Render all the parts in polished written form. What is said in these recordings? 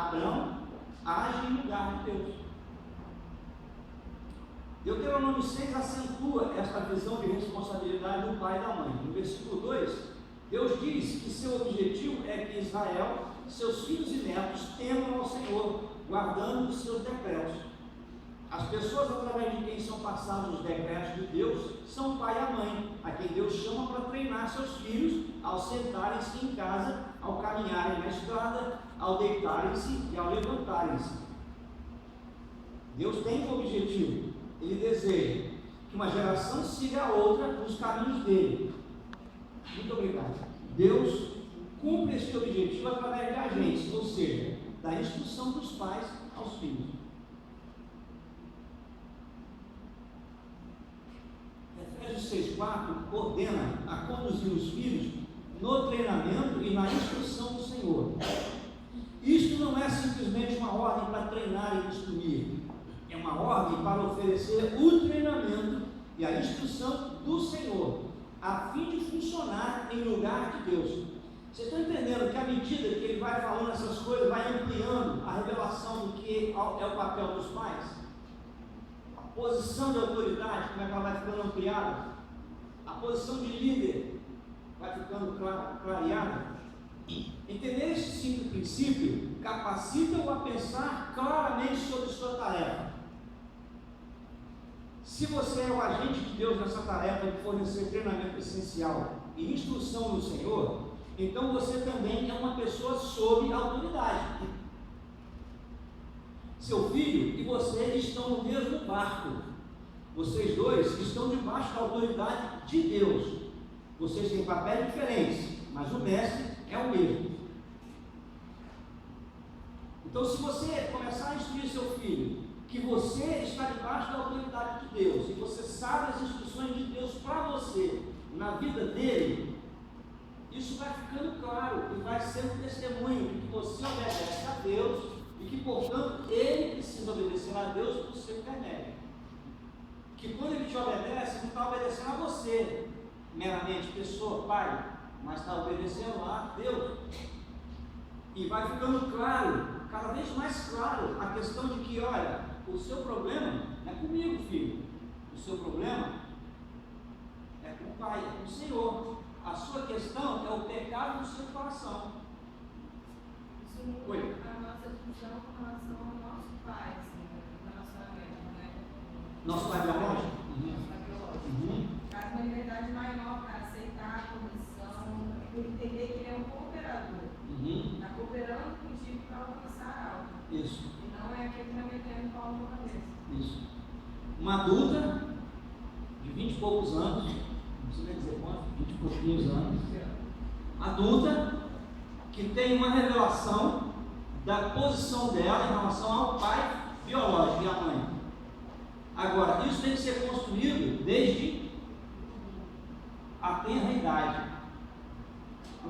Abraão age em lugar de Deus. Deuteronômio 6 acentua esta visão de responsabilidade do pai e da mãe. No versículo 2, Deus diz que seu objetivo é que Israel, seus filhos e netos, temam ao Senhor, guardando os seus decretos. As pessoas através de quem são passados os decretos de Deus são o pai e a mãe, a quem Deus chama para treinar seus filhos ao sentarem-se em casa, ao caminharem na estrada, ao deitarem-se e ao levantarem-se. Deus tem um objetivo, Ele deseja que uma geração siga a outra nos caminhos dele. Muito obrigado. Deus cumpre esse objetivo através de agentes, ou seja, da instrução dos pais aos filhos. Efésios 6,4 ordena a conduzir os filhos no treinamento e na instrução do Senhor. Isto não é simplesmente uma ordem para treinar e instruir, é uma ordem para oferecer o treinamento e a instrução do Senhor, a fim de funcionar em lugar de Deus. Vocês estão entendendo que à medida que ele vai falando essas coisas, vai ampliando a revelação do que é o papel dos pais? A posição de autoridade, como é que ela vai ficando ampliada? A posição de líder vai ficando clareada? Entender esse simples princípio capacita-o a pensar claramente sobre sua tarefa. Se você é o agente de Deus nessa tarefa de fornecer treinamento essencial e instrução no Senhor, então você também é uma pessoa sob autoridade. Seu filho e você estão no mesmo barco. Vocês dois estão debaixo da autoridade de Deus. Vocês têm papéis diferentes, mas o mestre é o mesmo. Então, se você começar a instruir seu filho que você está debaixo da autoridade de Deus e você sabe as instruções de Deus para você na vida dele, isso vai ficando claro e vai ser um testemunho de que você obedece a Deus e que, portanto, ele precisa obedecer a Deus por seu intermédio. Que quando ele te obedece, não está obedecendo a você meramente, pessoa, pai, mas está obedecendo a Deus. E vai ficando claro, cada vez mais claro, a questão de que, olha, o seu problema não é comigo, filho. O seu problema é com o Pai, é com o Senhor. A sua questão é o pecado do seu coração. Isso muda a nossa função com relação ao nosso pai, assim, no relacionamento, né? Nosso pai biológico? Nosso pai biológico. Traz uma liberdade maior para aceitar a condição, por entender que ele é um cooperador. Está cooperando contigo para alcançar algo. Isso. E não é aquele que está metendo pau na cabeça. Isso. Uma adulta de 20 e poucos anos, não precisa dizer quanto, 20 e pouquinhos anos, adulta, que tem uma revelação da posição dela em relação ao pai biológico e à mãe. Agora, isso tem que ser construído desde a tenra idade.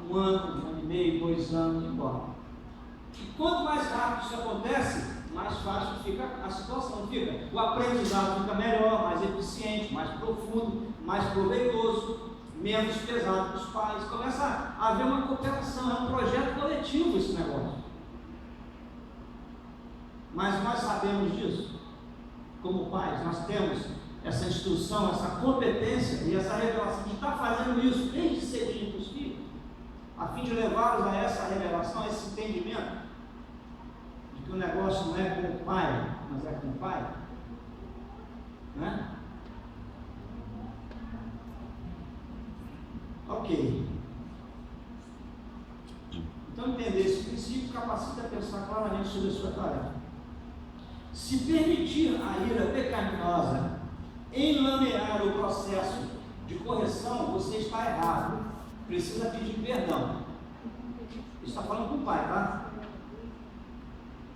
1 ano, 1 ano e meio, 2 anos, embora. E quanto mais rápido isso acontece, mais fácil fica a situação, fica. O aprendizado fica melhor, mais eficiente, mais profundo, mais proveitoso, menos pesado para os pais. Começa a haver uma cooperação, é um projeto coletivo esse negócio. Mas nós sabemos disso. Como pais, nós temos essa instrução, essa competência e essa revelação de estar fazendo isso desde cedinho para os filhos, a fim de levá-los a essa revelação, a esse entendimento de que o negócio não é com o pai, mas é com o pai, né? Ok. Então, entender esse princípio capacita a pensar claramente sobre a sua tarefa. Se permitir a ira pecaminosa enlamear o processo de correção, você está errado. Precisa pedir perdão. Está falando com o pai, tá?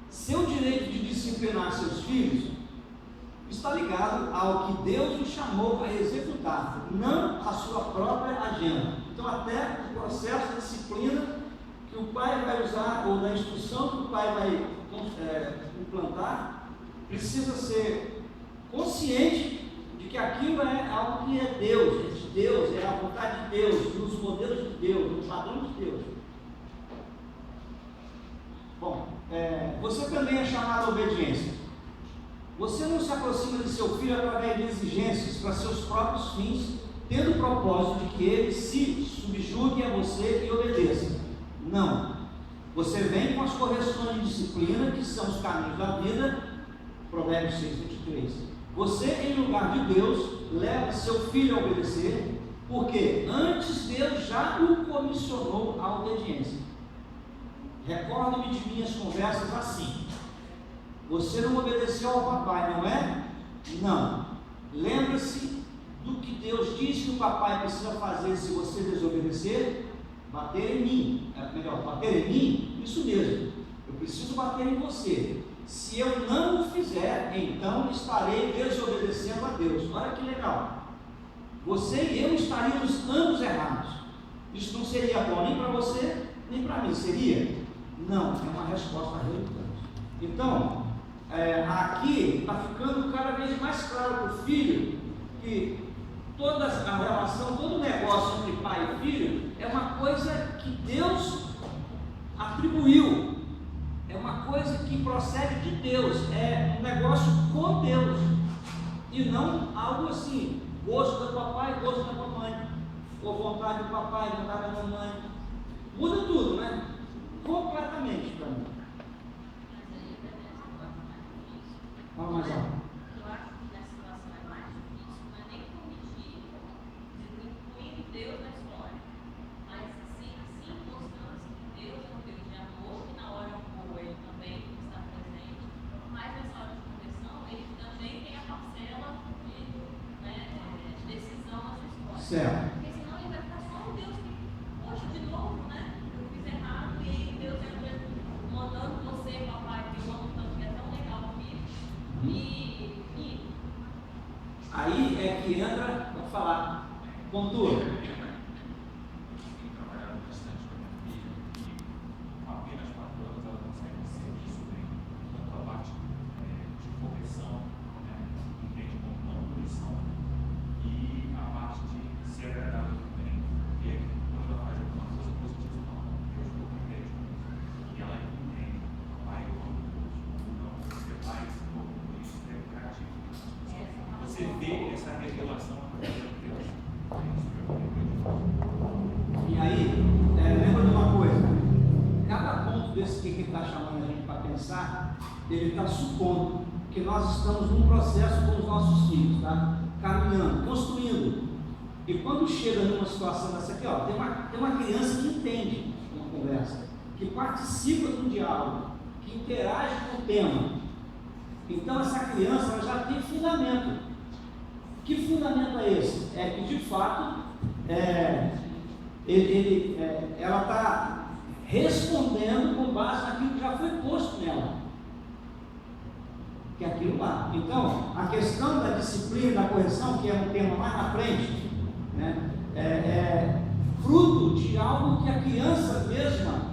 Seu direito de disciplinar seus filhos está ligado ao que Deus o chamou para executar, não à sua própria agenda. Então, até o processo de disciplina que o pai vai usar, ou da instrução que o pai vai implantar, precisa ser consciente de que aquilo é algo que é Deus, é a vontade de Deus, nos modelos de Deus, no padrão de Deus. Bom, você também é chamado à obediência. Você não se aproxima de seu filho através de exigências para seus próprios fins, tendo o propósito de que ele se subjugue a você e obedeça. Não. Você vem com as correções de disciplina, que são os caminhos da vida, Provérbios 6:23. Você, em lugar de Deus, leva seu filho a obedecer, porque antes Deus já o comissionou à obediência. Recordo-me de minhas conversas assim: você não obedeceu ao papai, não é? Não. Lembra-se do que Deus disse que o papai precisa fazer se você desobedecer? Bater em mim. Bater em mim? Isso mesmo. Eu preciso bater em você. Se eu não o fizer, então estarei desobedecendo a Deus. Olha que legal. Você e eu estaríamos ambos errados. Isso não seria bom nem para você, nem para mim. Seria? Não, é uma resposta relutante. Então, aqui está ficando cada vez mais claro para o filho que toda a relação, todo o negócio entre pai e filho é uma coisa que Deus atribuiu, é uma coisa que procede de Deus, é um negócio com Deus, e não algo assim, gosto do papai, gosto da mamãe, ou vontade do papai, vontade da mamãe, muda tudo, né? Completamente para mim. Fala mais alto. Eu acho que a situação é mais difícil, não é nem corrigir, incluindo Deus na história, mas assim mostrando que Deus é um Deus de amor, que na hora boa ele também está presente, mas nessa hora de correção ele também tem a parcela de decisão na sua história. Certo. Porque senão ele vai ficar só um Deus que, poxa, de novo, né? Eu fiz errado e aí Deus entra mandando você, papai, que eu amo tanto, que é tão legal, filho. Aí é que entra, vou falar, pontua. E aí, lembra de uma coisa, cada ponto desse que ele está chamando a gente para pensar, ele está supondo que nós estamos num processo com os nossos filhos, tá? Caminhando, construindo. E quando chega numa situação dessa aqui, ó, tem uma criança que entende uma conversa, que participa do diálogo, que interage com o tema. Então essa criança ela já tem fundamento. Que fundamento é esse? É que de fato ela está respondendo com base naquilo que já foi posto nela, que é aquilo lá. Então, a questão da disciplina, da correção, que é um tema mais na frente, né, é fruto de algo que a criança mesma,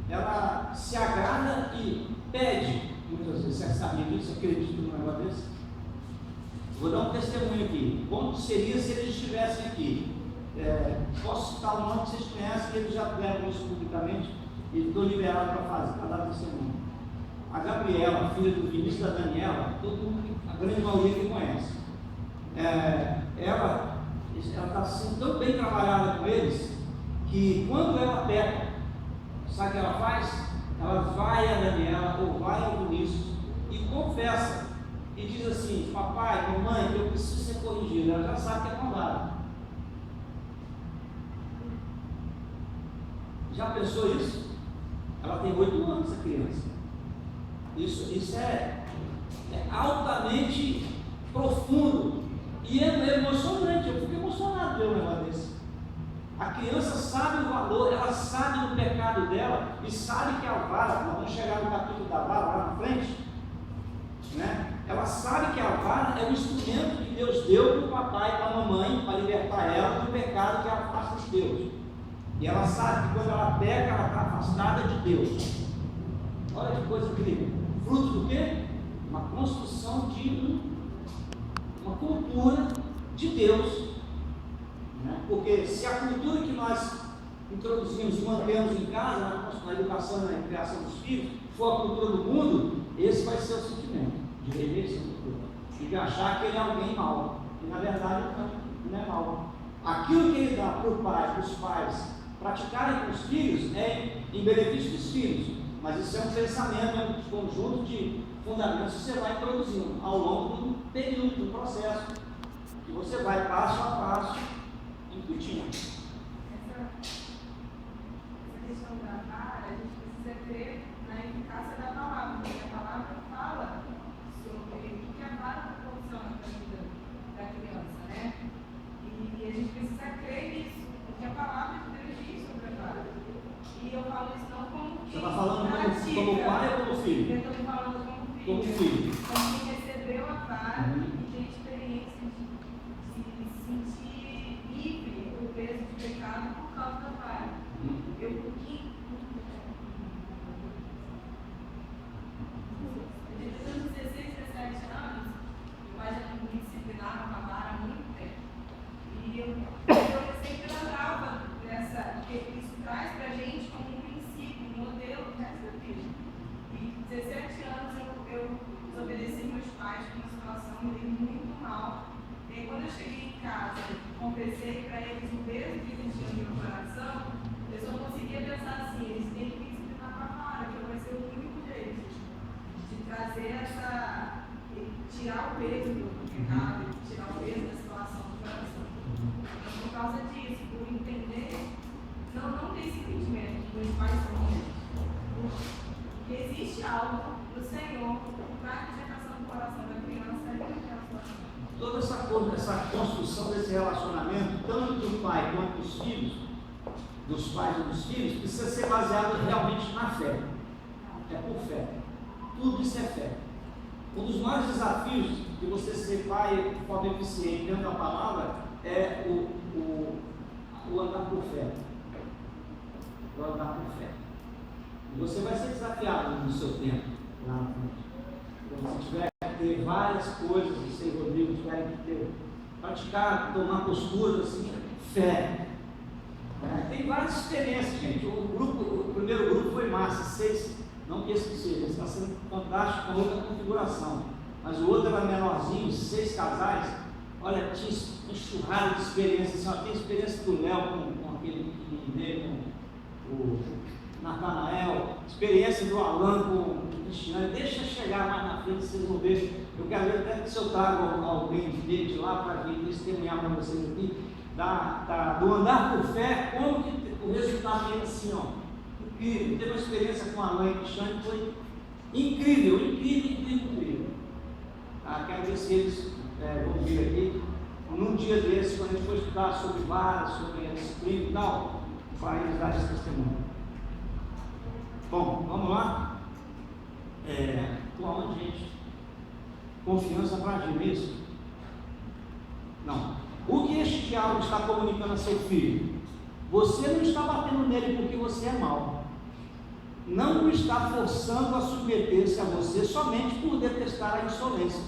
ela se agrada e pede, muitas vezes. Você sabia disso? Acredito num negócio desse? Vou dar um testemunho aqui. Como seria se eles estivessem aqui? Posso citar o nome que vocês conhecem, eles já fizeram isso publicamente e estou liberado para dar testemunho. A Gabriela, filha do Vinícius e da Daniela, todo mundo, a grande maioria que conhece. Ela está sendo tão bem trabalhada com eles que quando ela peca, sabe o que ela faz? Ela vai a Daniela ou vai ao Vinícius e confessa e diz assim: papai, mamãe, eu preciso ser corrigido. Ela já sabe que é maldade. Já pensou isso? Ela tem 8 anos, essa criança. Isso é altamente profundo e é emocionante. Eu fico emocionado de ver um negócio desse. A criança sabe o valor, ela sabe do pecado dela e sabe que a vara, nós vamos chegar no capítulo da vara lá na frente, né? Ela sabe que a vara é um instrumento que Deus deu para o papai e para a mamãe para libertar ela do pecado que ela afasta de Deus. E ela sabe que quando ela peca, ela está afastada de Deus. Olha que coisa incrível. Fruto do quê? Uma construção de uma cultura de Deus. Né? Porque se a cultura que nós introduzimos e mantemos em casa, na educação e na criação dos filhos, for a cultura do mundo, esse vai ser o sentimento de rejeição do culto. E de achar que ele é alguém mau. E na verdade não é mau. Aquilo que ele dá para o pai, para os pais praticarem com os filhos é em benefício dos filhos. Mas isso é um pensamento, é um conjunto de fundamentos que você vai produzindo ao longo do período, do processo, que você vai passo a passo incutindo. Essa questão da vara, a gente precisa crer na eficácia da palavra, porque a palavra fala sobre o que a vara proporciona para a vida da criança, né? E a gente precisa crer nisso, porque a palavra de Deus diz sobre a vara. E eu falo isso não como Você está falando como pai ou como filho? Eu estou falando como filho. Como filho. Como quem recebeu a vara e tem experiência de se sentir livre do peso de pecado por causa da vara. Eu tinha 16, 17 anos, meu pai já me disciplinava com a vara há muito tempo. E eu sempre lembrava dessa, porque isso traz para a gente como um princípio, um modelo do resto da vida. E 17 anos eu desobedeci meus pais com uma situação, me dei muito mal. E aí, quando eu cheguei em casa, confessei para eles o peso que existia no meu coração, eu só conseguia pensar assim: eles têm que me disciplinar com a vara, que vai ser o único jeito de trazer essa. Tirar o peso do pecado, tirar o peso da situação do coração. Então, por causa disso, por entender, não tem esse sentimento que meus pais são ruins. Porque existe algo do Senhor para a libertação do coração da criança e daquela situação. Toda essa construção desse relacionamento, tanto do pai quanto dos filhos, dos pais e dos filhos, precisa ser baseado realmente na fé. É por fé. Tudo isso é fé. Um dos maiores desafios de você ser pai de forma eficiente dentro da palavra é o andar por fé. O andar por fé. E você vai ser desafiado no seu tempo, lá na frente. Quando você tiver que ter várias coisas, você e o Rodrigo tiverem que ter, praticar, tomar posturas assim, fé. Tem várias experiências, gente. O primeiro grupo foi massa, 6. Não que esse seja, está sendo fantástico com outra configuração. Mas o outro era menorzinho, 6 casais. Olha, tinha enxurrada de experiências. Assim, tem experiência do Léo com aquele pequenininho dele, com o Natanael, experiência do Alan com o Cristiano. Deixa chegar mais na frente, vocês vão ver. Eu quero ver até que se eu trago alguém de lá para vir testemunhar para vocês aqui, do andar por fé, como que o resultado é assim, ó. Incrível, teve uma experiência com a mãe Cristiane, foi incrível. Quero ver se eles vão vir aqui num dia desses, quando a gente for estudar sobre varas, sobre a disciplina e tal, para eles darem esse testemunho. Bom, vamos lá? Estou aonde, gente? Confiança para agir mesmo? Não. O que este diálogo está comunicando a seu filho? Você não está batendo nele porque você é mau. Não o está forçando a submeter-se a você somente por detestar a insolência.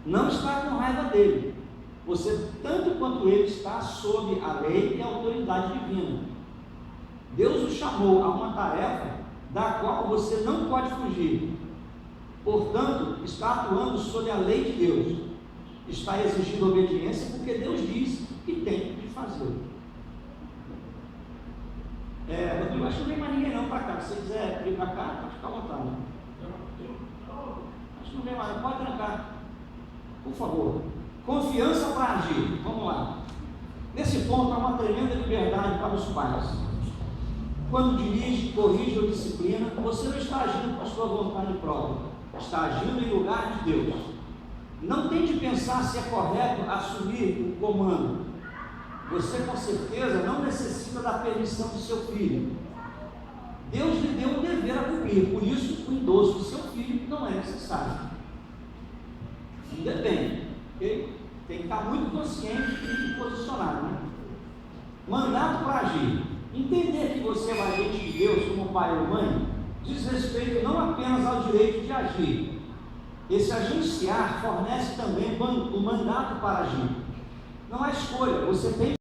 Não está com raiva dele. Você, tanto quanto ele, está sob a lei e a autoridade divina. Deus o chamou a uma tarefa da qual você não pode fugir. Portanto, está atuando sob a lei de Deus. Está exigindo obediência porque Deus diz que tem de fazer. Eu acho que não vem mais ninguém não para cá. Se você quiser vir para cá, pode ficar à vontade. Acho que não vem mais, pode trancar. Por favor. Confiança para agir. Vamos lá. Nesse ponto há uma tremenda liberdade para os pais. Quando dirige, corrige ou disciplina, você não está agindo com a sua vontade própria. Está agindo em lugar de Deus. Não tente pensar se é correto assumir o comando. Você com certeza não necessita da permissão do seu filho. Deus lhe deu um dever a cumprir, por isso o endosso do seu filho não é necessário. Depende, okay? Tem que estar muito consciente e posicionado, né? Mandato para agir. Entender que você é um agente de Deus como pai ou mãe diz respeito não apenas ao direito de agir. Esse agenciar fornece também o mandato para agir. Não há escolha, você tem